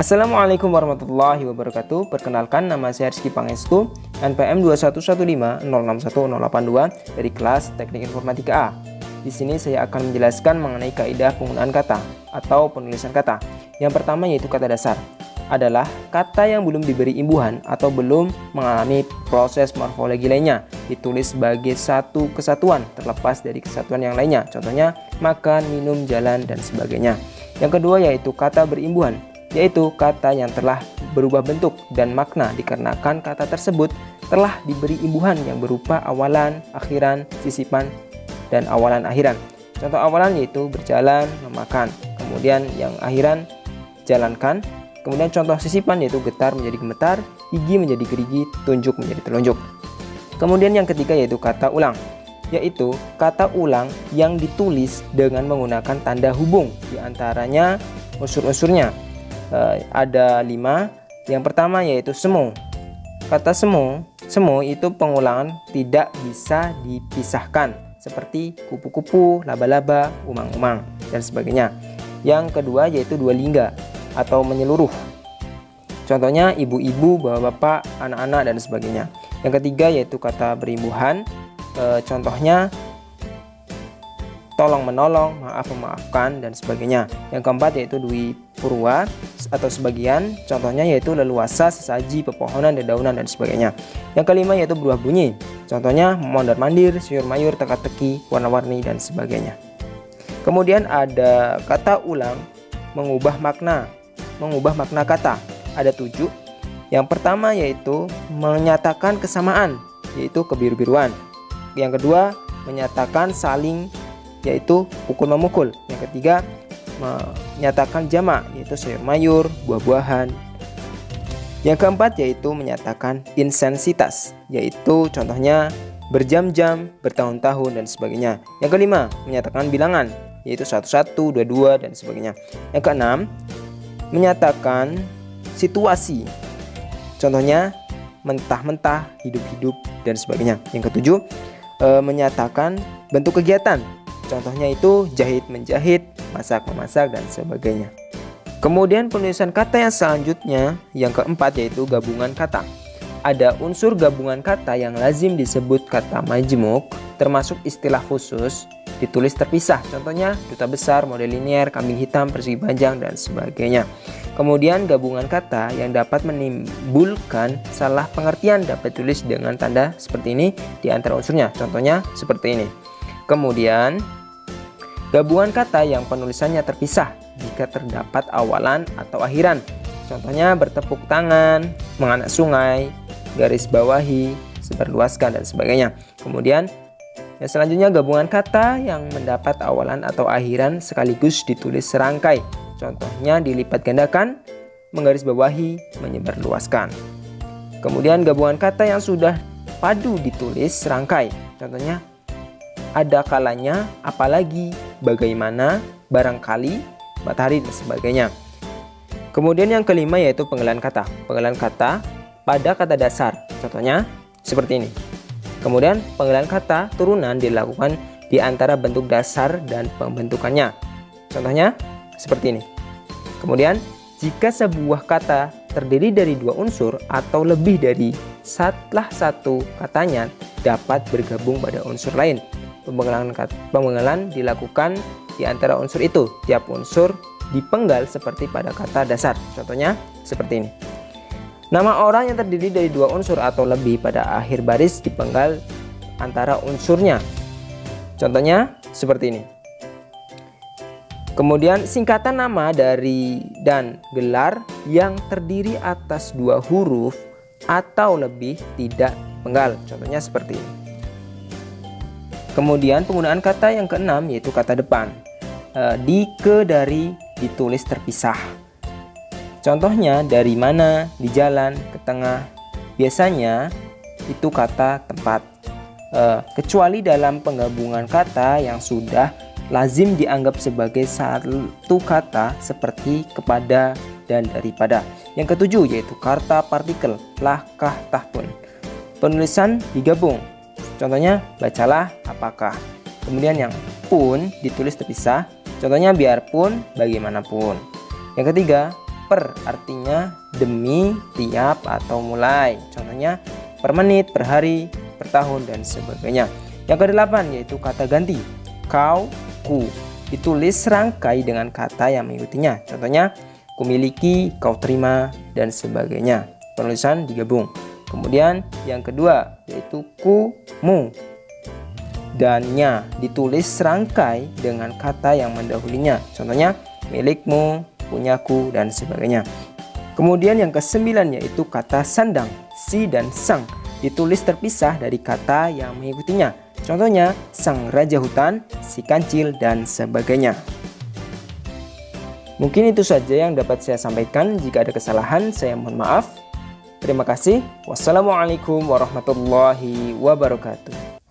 Assalamualaikum warahmatullahi wabarakatuh. Perkenalkan, nama saya Rizky Pangestu, NPM 211506182 dari kelas Teknik Informatika A. Di sini saya akan menjelaskan mengenai kaidah penggunaan kata atau penulisan kata. Yang pertama yaitu kata dasar adalah kata yang belum diberi imbuhan atau belum mengalami proses morfologi lainnya, ditulis sebagai satu kesatuan terlepas dari kesatuan yang lainnya. Contohnya makan, minum, jalan, dan sebagainya. Yang kedua yaitu kata berimbuhan, yaitu kata yang telah berubah bentuk dan makna dikarenakan kata tersebut telah diberi imbuhan yang berupa awalan, akhiran, sisipan, dan awalan akhiran. Contoh awalan yaitu berjalan, memakan. Kemudian yang akhiran, jalankan. Kemudian contoh sisipan yaitu getar menjadi gemetar, gigi menjadi gerigi, tunjuk menjadi telunjuk. Kemudian yang ketiga yaitu kata ulang, yaitu kata ulang yang ditulis dengan menggunakan tanda hubung. Di antaranya unsur-unsurnya ada 5. Yang pertama yaitu semu. Kata semu itu pengulangan tidak bisa dipisahkan, seperti kupu-kupu, laba-laba, umang-umang, dan sebagainya. Yang kedua yaitu dua lingga atau menyeluruh. Contohnya ibu-ibu, bapak-bapak, anak-anak, dan sebagainya. Yang ketiga yaitu kata berimbuhan. Contohnya tolong menolong, maaf memaafkan, dan sebagainya. Yang keempat yaitu dwi purwa atau sebagian, contohnya yaitu leluasa, sesaji, pepohonan, dedaunan, dan sebagainya. Yang kelima yaitu berubah bunyi, contohnya mondar-mandir, sayur-mayur, teka-teki, warna-warni, dan sebagainya. Kemudian ada kata ulang mengubah makna kata, ada 7. Yang pertama yaitu menyatakan kesamaan, yaitu kebiru-biruan. Yang kedua menyatakan saling, yaitu pukul-memukul. Yang ketiga menyatakan jamak, yaitu sayur-mayur, buah-buahan. Yang keempat yaitu menyatakan intensitas, yaitu contohnya berjam-jam, bertahun-tahun, dan sebagainya. Yang kelima menyatakan bilangan, yaitu 11, 22, dan sebagainya. Yang keenam menyatakan situasi, contohnya mentah-mentah, hidup-hidup, dan sebagainya. Yang ketujuh menyatakan bentuk kegiatan, contohnya itu jahit menjahit, masak memasak, dan sebagainya. Kemudian penulisan kata yang selanjutnya, yang keempat yaitu gabungan kata. Ada unsur gabungan kata yang lazim disebut kata majmuk, termasuk istilah khusus ditulis terpisah, contohnya duta besar, model linier, kambing hitam, persegi panjang, dan sebagainya. Kemudian gabungan kata yang dapat menimbulkan salah pengertian dapat ditulis dengan tanda seperti ini di antara unsurnya, contohnya seperti ini. Kemudian gabungan kata yang penulisannya terpisah jika terdapat awalan atau akhiran, contohnya bertepuk tangan, menganak sungai, garis bawahi, sebarluaskan, dan sebagainya. Kemudian yang selanjutnya gabungan kata yang mendapat awalan atau akhiran sekaligus ditulis serangkai, contohnya dilipat gandakan, menggarisbawahi, menyebarluaskan. Kemudian gabungan kata yang sudah padu ditulis serangkai, contohnya ada kalanya, apalagi, bagaimana, barangkali, matahari, dan sebagainya. Kemudian yang kelima yaitu penggalan kata. Penggalan kata pada kata dasar, contohnya seperti ini. Kemudian penggalan kata turunan dilakukan di antara bentuk dasar dan pembentukannya, contohnya seperti ini. Kemudian jika sebuah kata terdiri dari dua unsur atau lebih dari salah satu katanya dapat bergabung pada unsur lain, penggalan dilakukan di antara unsur itu. Tiap unsur dipenggal seperti pada kata dasar, contohnya seperti ini. Nama orang yang terdiri dari dua unsur atau lebih pada akhir baris dipenggal antara unsurnya, contohnya seperti ini. Kemudian singkatan nama dari dan gelar yang terdiri atas dua huruf atau lebih tidak penggal, contohnya seperti ini. Kemudian penggunaan kata yang keenam yaitu kata depan. Di, ke, dari ditulis terpisah, contohnya dari mana, di jalan, ke tengah. Biasanya itu kata tempat, kecuali dalam penggabungan kata yang sudah lazim dianggap sebagai satu kata seperti kepada dan daripada. Yang ketujuh yaitu kata partikel, lah, kah, tah, pun. Penulisan digabung, contohnya bacalah, apakah. Kemudian yang pun ditulis terpisah, contohnya biarpun, bagaimanapun. Yang ketiga per artinya demi, tiap, atau mulai. Contohnya per menit, per hari, per tahun, dan sebagainya. Yang kedelapan yaitu kata ganti. Kau, ku. Ditulis serangkai dengan kata yang mengikutinya. Contohnya kumiliki, kau terima, dan sebagainya. Penulisan digabung. Kemudian yang kedua yaitu ku, mu. Dan-nya ditulis serangkai dengan kata yang mendahulunya. Contohnya milikmu, punyaku, dan sebagainya. Kemudian yang kesembilan yaitu kata sandang. Si dan sang ditulis terpisah dari kata yang mengikutinya. Contohnya sang raja hutan, si kancil, dan sebagainya. Mungkin itu saja yang dapat saya sampaikan. Jika ada kesalahan, saya mohon maaf. Terima kasih. Wassalamualaikum warahmatullahi wabarakatuh.